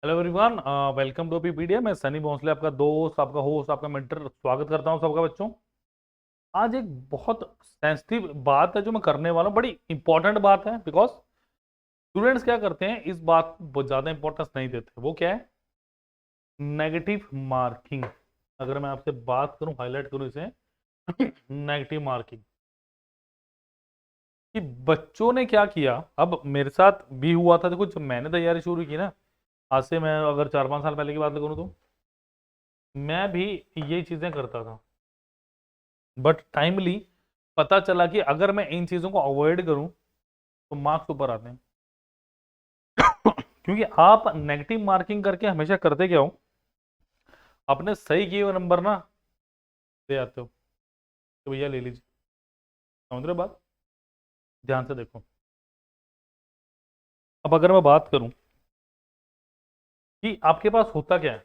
Hello everyone, welcome to PPDM. मैं सनी भोंसले, आपका दोस्त, आपका होस्ट, आपका मेंटर। स्वागत करता हूं सबका बच्चों। आज एक बहुत सेंसिटिव बात है जो मैं करने वाला हूं, बड़ी इंपॉर्टेंट बात है। बिकॉज स्टूडेंट्स क्या करते हैं, इस बात को बहुत ज़्यादा इंपॉर्टेंस नहीं देते। वो क्या है? Negative marking. अगर मैं आपसे बात करूं, हाईलाइट करूं इसे, नेगेटिव मार्किंग कि बच्चों ने क्या किया। अब मेरे साथ भी हुआ था। देखो, जब मैंने तैयारी शुरू की ना, आज से मैं अगर 4-5 साल पहले की बात करूं तो मैं भी यही चीज़ें करता था। बट टाइमली पता चला कि अगर मैं इन चीज़ों को अवॉइड करूं तो मार्क्स ऊपर आते हैं। क्योंकि आप नेगेटिव मार्किंग करके हमेशा करते क्या हो, अपने सही किए हुए नंबर ना दे आते हो तो भैया ले लीजिए। समझ रहे हो बात? ध्यान से देखो। अब अगर मैं बात करूं कि आपके पास होता क्या है,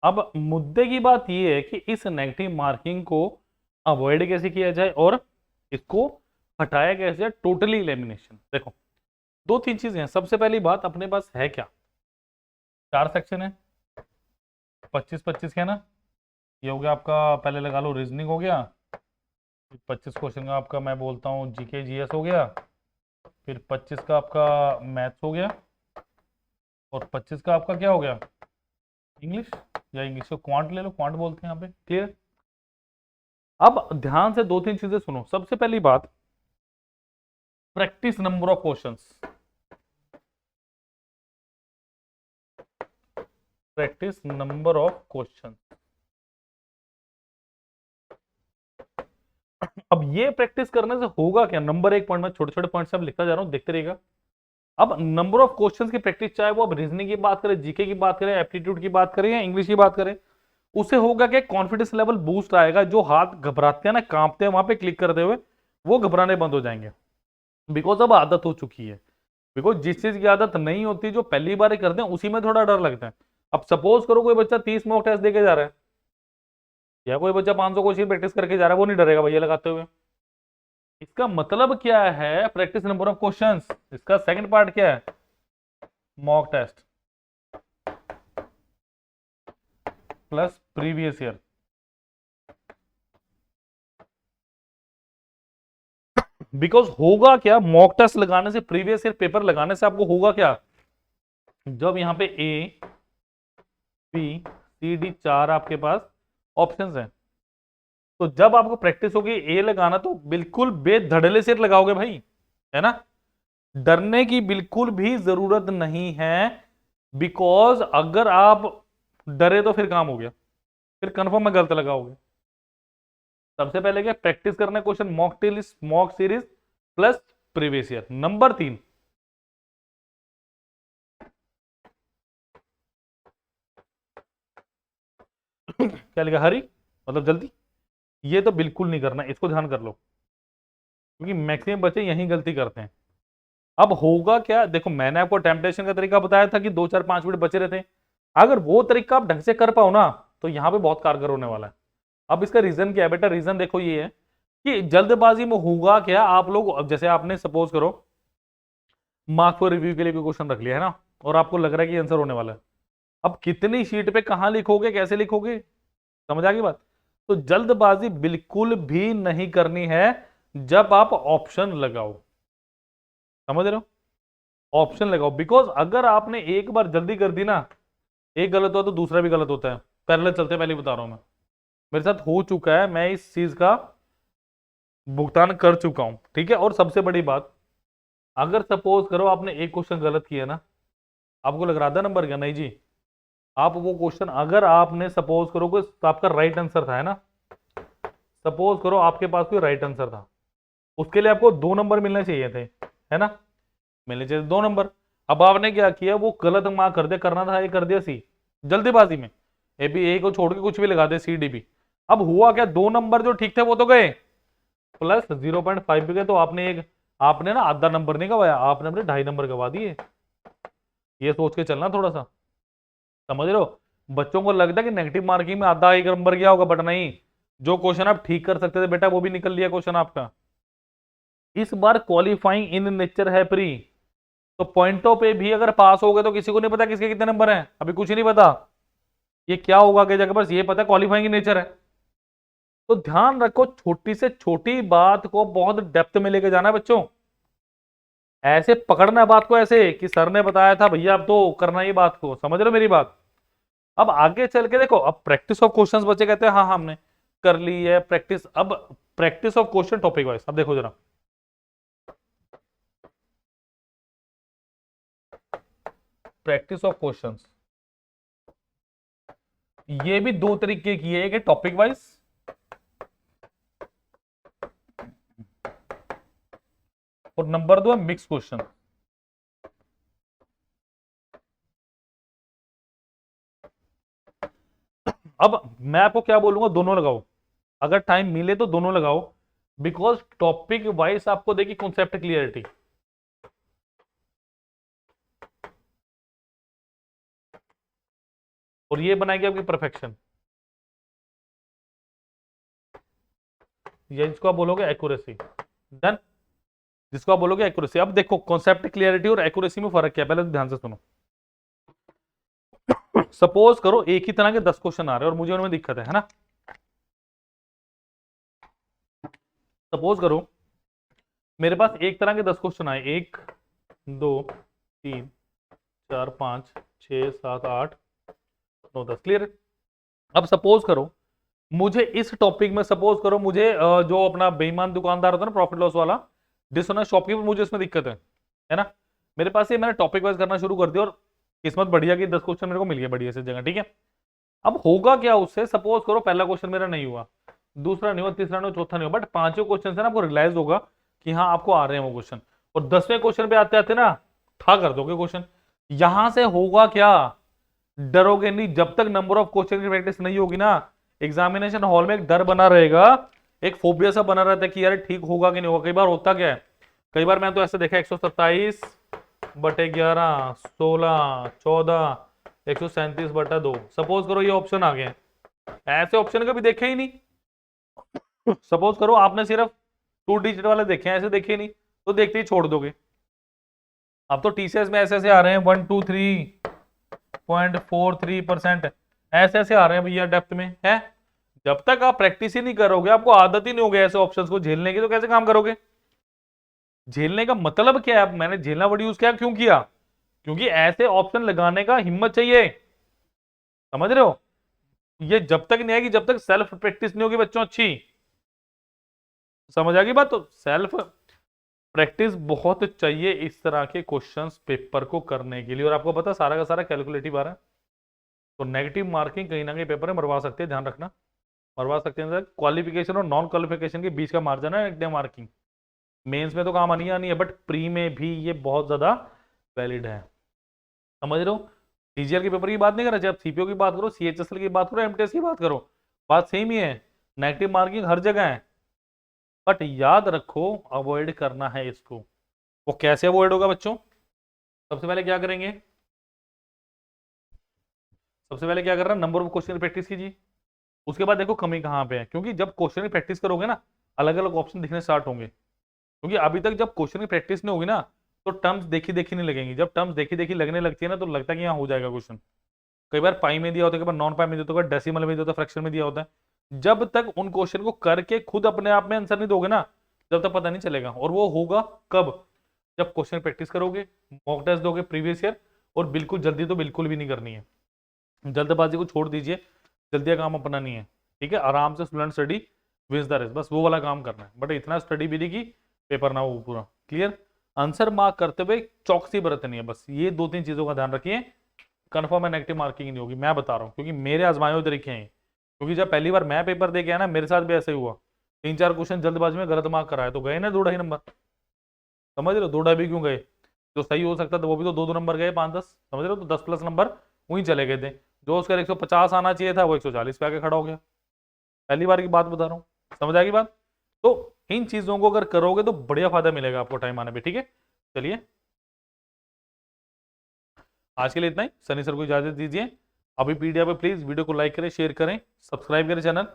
अब मुद्दे की बात यह है कि इस नेगेटिव मार्किंग को अवॉइड कैसे किया जाए और इसको हटाया कैसे जाए। Totally elimination. देखो, दो तीन चीजें हैं। सबसे पहली बात, अपने पास है क्या? 4 सेक्शन है, 25-25 के ना। ये हो गया आपका, पहले लगा लो रीजनिंग हो गया। 25 क्वेश्चन का आपका मैं बोलता हूँ जीके जीएस हो गया। फिर 25 का आपका मैथ्स हो गया। और 25 का आपका क्या हो गया? इंग्लिश। या इंग्लिश को क्वांट ले लो, क्वांट बोलते हैं यहाँ पे। क्लियर? अब ध्यान से दो तीन चीजें सुनो। सबसे पहली बात, practice number of questions. Practice number of question. अब ये प्रैक्टिस करने से होगा क्या? नंबर एक पॉइंट में छोटे छोटे पॉइंट से अब लिखता जा रहा हूं, देखते रहिएगा। अब नंबर ऑफ क्वेश्चंस की प्रैक्टिस, चाहे वो अब रीजनिंग की बात करें, जीके की बात करें, एप्टीट्यूड की बात करें या इंग्लिश की बात करें, उससे होगा कि कॉन्फिडेंस लेवल बूस्ट आएगा। जो हाथ घबराते हैं ना, कांपते हैं वहां पे क्लिक करते हुए, वो घबराने बंद हो जाएंगे। बिकॉज अब आदत हो चुकी है। बिकॉज जिस चीज की आदत नहीं होती, जो पहली बार ही करते हैं, उसी में थोड़ा डर लगता है। अब सपोज करो कोई बच्चा 30 मॉक टेस्ट देके जा रहा है, या कोई बच्चा 500 क्वेश्चन प्रैक्टिस करके जा रहा है, वो नहीं डरेगा भैया लगाते हुए। इसका मतलब क्या है? Practice number of questions. इसका सेकंड पार्ट क्या है? Mock test plus previous year. Because होगा क्या, मॉक टेस्ट लगाने से, प्रीवियस ईयर पेपर लगाने से आपको होगा क्या? जब यहां पे ए बी सी डी 4 आपके पास ऑप्शंस हैं, तो जब आपको प्रैक्टिस होगी ए लगाना, तो बिल्कुल बेधड़ल्ले से लगाओगे भाई, है ना। डरने की बिल्कुल भी जरूरत नहीं है। बिकॉज अगर आप डरे तो फिर काम हो गया, फिर कंफर्म में गलत लगाओगे। सबसे पहले क्या? प्रैक्टिस करना question, mock series plus previous year. Number 3, क्या लिखा? हरी, मतलब जल्दी। ये तो बिल्कुल नहीं करना, इसको ध्यान कर लो, क्योंकि मैक्सिमम बच्चे यही गलती करते हैं। अब होगा क्या? देखो, मैंने आपको टेम्पटेशन का तरीका बताया था कि 2 4 5 मिनट बचे रहते हैं। अगर वो तरीका आप ढंग से कर पाओ ना, तो यहां पे बहुत कारगर होने वाला है। अब इसका रीजन क्या है बेटा? रीजन देखो ये है कि जल्दबाजी में होगा क्या, आप लोग, अब जैसे आपने सपोज करो मार्क फॉर रिव्यू के लिए कोई क्वेश्चन रख लिया है ना, और आपको लग रहा है कि आंसर होने वाला है। अब कितनी शीट पे कहां लिखोगे, कैसे लिखोगे? समझ आ गई बात? तो जल्दबाजी बिल्कुल भी नहीं करनी है जब आप ऑप्शन लगाओ। समझ रहे हो? ऑप्शन लगाओ। बिकॉज अगर आपने एक बार जल्दी कर दी ना, एक गलत हुआ तो दूसरा भी गलत होता है। पैरेलल चलते, पहले ही बता रहा हूं मैं, मेरे साथ हो चुका है, मैं इस चीज का भुगतान कर चुका हूं। ठीक है? और सबसे बड़ी बात, अगर सपोज करो आपने एक क्वेश्चन गलत किया ना, आपको लग रहा था नंबर क्या? नहीं जी। आप वो क्वेश्चन, अगर आपने सपोज करो कोई आपका राइट आंसर था, है ना, सपोज करो आपके पास कोई राइट आंसर था, उसके लिए आपको 2 नंबर मिलने चाहिए थे, है ना, मिलने चाहिए 2 नंबर। अब आपने क्या किया? वो गलत मार्क कर दिया, करना था ए कर दिया सी, जल्दीबाजी में। ए भी, ए को छोड़ के कुछ भी लगा दे, सी डी भी। अब हुआ क्या? 2 नंबर जो ठीक थे वो तो गए, प्लस 0.5 भी गए। तो आपने एक, आपने ना आधा नंबर नहीं गवाया, आपने अपने 2.5 नंबर गवा दिए। ये सोच के चलना थोड़ा सा। समझ रहे हो? बच्चों को लगता है कि नेगेटिव मार्किंग में आधा एक नंबर गया होगा, बट नहीं। जो क्वेश्चन आप ठीक कर सकते थे बेटा, वो भी निकल लिया क्वेश्चन आपका। इस बार क्वालिफाइंग इन नेचर है प्री, तो पॉइंटों पे भी अगर पास हो गए तो किसी को नहीं पता किसके कितने नंबर हैं, अभी कुछ ही नहीं पता ये क्या होगा कि जगह, बस ये पता क्वालिफाइंग इन नेचर है। तो ध्यान रखो, छोटी से छोटी बात को बहुत डेप्थ में लेके जाना है बच्चों। ऐसे पकड़ना है बात को ऐसे कि सर ने बताया था भैया, अब तो करना ही बात को, समझ रहे हो मेरी बात। अब आगे चल के देखो, अब प्रैक्टिस ऑफ क्वेश्चंस बच्चे कहते हैं हाँ हाँ हमने कर ली है प्रैक्टिस। अब practice of question topic wise, अब देखो जरा, प्रैक्टिस ऑफ क्वेश्चंस ये भी दो तरीके की है, एक है टॉपिक वाइज और नंबर दो है मिक्स क्वेश्चन। अब मैं आपको क्या बोलूंगा, दोनों लगाओ, अगर टाइम मिले तो दोनों लगाओ, बिकॉज टॉपिक वाइज आपको देखिए कॉन्सेप्ट क्लियरिटी, और ये बनाएगी आपकी परफेक्शन, या जिसको आप बोलोगे एक्यूरेसी। डन, जिसको आप बोलोगे एक्यूरेसी। अब देखो कॉन्सेप्ट क्लियरिटी और एक्यूरेसी में फर्क क्या है, पहले तो ध्यान से सुनो। सपोज करो एक ही तरह के 10 क्वेश्चन आ रहे हैं और मुझे उनमें दिक्कत है ना। सपोज करो मेरे पास एक तरह के 10 क्वेश्चन आए, 1 2 3 4 5 6 7 8 9 10, क्लियर। अब सपोज करो मुझे इस टॉपिक में, सपोज करो मुझे जो अपना बेईमान दुकानदार होता है ना, प्रॉफिट लॉस वाला, डिसऑनेस्ट शॉपकीपर, मुझे इसमें दिक्कत है ना। मेरे पास ये मैंने टॉपिक वाइज करना शुरू कर दिया और किस्मत बढ़िया की 10 क्वेश्चन मेरे को मिल गए बढ़िया से जगह, ठीक है। अब होगा क्या उससे, सपोज करो पहला क्वेश्चन मेरा नहीं हुआ, दूसरा नहीं हुआ, तीसरा नहीं हुआ, चौथा नहीं हुआ, बट पांचों क्वेश्चन से ना आपको रियलाइज होगा कि हाँ आपको आ रहे हैं वो क्वेश्चन, और 10वें क्वेश्चन पे आते आते ना ठा कर दोगे क्वेश्चन। यहां से होगा क्या, डरोगे नहीं, जब तक नंबर ऑफ क्वेश्चन की प्रैक्टिस नहीं होगी ना, एग्जामिनेशन हॉल में एक डर बना रहेगा, एक फोबिया सा बना रहता है कि यार ठीक होगा कि नहीं होगा। कई बार होता क्या है, कई बार मैं तो ऐसे देखा 127/11 16 14 137/2, सपोज करो ये ऑप्शन आ गए, ऐसे ऑप्शन कभी देखे ही नहीं। सपोज करो आपने सिर्फ 2 डिजिट वाले देखे हैं, ऐसे देखे ही नहीं, तो देखते ही छोड़ दोगे। अब तो टीसीएस में ऐसे ऐसे आ रहे हैं 123.43%, ऐसे ऐसे आ रहे हैं भैया डेप्थ में है। जब तक आप प्रैक्टिस ही नहीं करोगे, आपको आदत ही नहीं होगी ऐसे ऑप्शंस को झेलने की, तो कैसे काम करोगे। झेलने का मतलब क्या है, मैंने झेलना वर्ड यूज किया क्यों किया, क्योंकि ऐसे ऑप्शन लगाने का हिम्मत चाहिए, समझ रहे हो। ये जब तक नहीं आएगी जब तक सेल्फ प्रैक्टिस नहीं होगी बच्चों अच्छी, समझ आ गई बात। तो सेल्फ प्रैक्टिस बहुत चाहिए इस तरह के क्वेश्चंस पेपर को करने के लिए, और आपको पता सारा का सारा कैलकुलेटिव आ रहा है, तो नेगेटिव मार्किंग कहीं ना कहीं पेपर में मरवा सकते हैं, ध्यान रखना, मरवा सकते हैं। क्वालिफिकेशन और नॉन क्वालिफिकेशन के बीच का मार्जिन है नेगेटिव मार्किंग, मेंस में तो काम आनी आनी है, बट प्री में भी ये बहुत ज्यादा वैलिड है, समझ रहे हो। सीजीएल के पेपर की बात नहीं कर रहे, जब सीपीओ की बात करो, सीएचएसएल की बात करो, एमटीएस की बात करो, बात सेम ही है, नेगेटिव मार्किंग हर जगह है। बट याद रखो अवॉइड करना है इसको। वो कैसे अवॉइड होगा बच्चों, सबसे पहले क्या करेंगे, सबसे पहले क्या कर रहा है, नंबर ऑफ क्वेश्चन की प्रैक्टिस कीजिए। उसके बाद देखो कमी कहाँ पे है, क्योंकि जब क्वेश्चन की प्रैक्टिस करोगे ना, अलग अलग ऑप्शन दिखने स्टार्ट होंगे, क्योंकि अभी तक जब क्वेश्चन की प्रैक्टिस नहीं होगी ना, तो टर्म्स देखी देखी नहीं लगेंगी। जब टर्म्स देखी देखी लगने लगती है ना, तो लगता है कि यहाँ हो जाएगा क्वेश्चन। कई बार पाई में दिया होता है, कई बार नॉन पाई में दिया होता है, कई बार डेसिमल में दिया होता है, फ्रैक्शन में दिया होता है। जब तक उन क्वेश्चन को करके खुद अपने आप में आंसर नहीं दोगे ना, जब तक पता नहीं चलेगा। और वो होगा कब, जब क्वेश्चन प्रैक्टिस करोगे, मॉक टेस्ट दोगे प्रीवियस ईयर, और बिल्कुल जल्दी तो बिल्कुल भी नहीं करनी है, जल्दबाजी को छोड़ दीजिए, जल्दी का काम अपना नहीं है, ठीक है। आराम से student study wins the race, बस वो वाला काम करना है, बट इतना स्टडी भी नहीं कि पेपर ना हो पूरा क्लियर। आंसर मार्क करते हुए चौकसी बरतनी है, बस ये 2-3 चीजों का ध्यान रखिए। कन्फर्म है नेगेटिव मार्किंग नहीं होगी, मैं बता रहा हूँ, क्योंकि मेरे आजमाए हुए तरीके हैं। क्योंकि जब पहली बार मैं पेपर दे के आया ना, मेरे साथ भी ऐसे ही हुआ, 3-4 क्वेश्चन जल्दबाजी में गलत मार्क कराए, तो गए ना 2-2.5 नंबर, समझ रहे हो। 2-2.5 भी क्यों गए, जो सही हो सकता था वो भी तो 2-2 नंबर गए, 5-10, समझ रहे हो। तो 10+ नंबर वहीं चले गए थे, जो उसका 150 आना चाहिए था वो 140 पे आके खड़ा हो गया। पहली बार की बात बता रहा हूँ, समझ आ गई बात। तो इन चीजों को अगर करोगे तो बढ़िया फायदा मिलेगा आपको टाइम आने पे, ठीक है। चलिए आज के लिए इतना ही, सनी सर को इजाजत दीजिए। अभी पीडीएफ पे प्लीज वीडियो को लाइक करें, शेयर करें, सब्सक्राइब करें चैनल,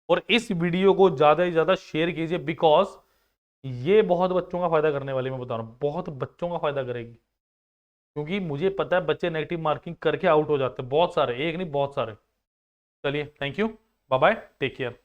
और इस वीडियो को ज्यादा से ज्यादा शेयर कीजिए, बिकॉज ये बहुत बच्चों का फायदा करने वाली, मैं बता रहा हूँ, बहुत बच्चों का फायदा करेगी, क्योंकि मुझे पता है बच्चे नेगेटिव मार्किंग करके आउट हो जाते हैं, बहुत सारे, एक नहीं बहुत सारे। चलिए, thank you, bye bye, take care.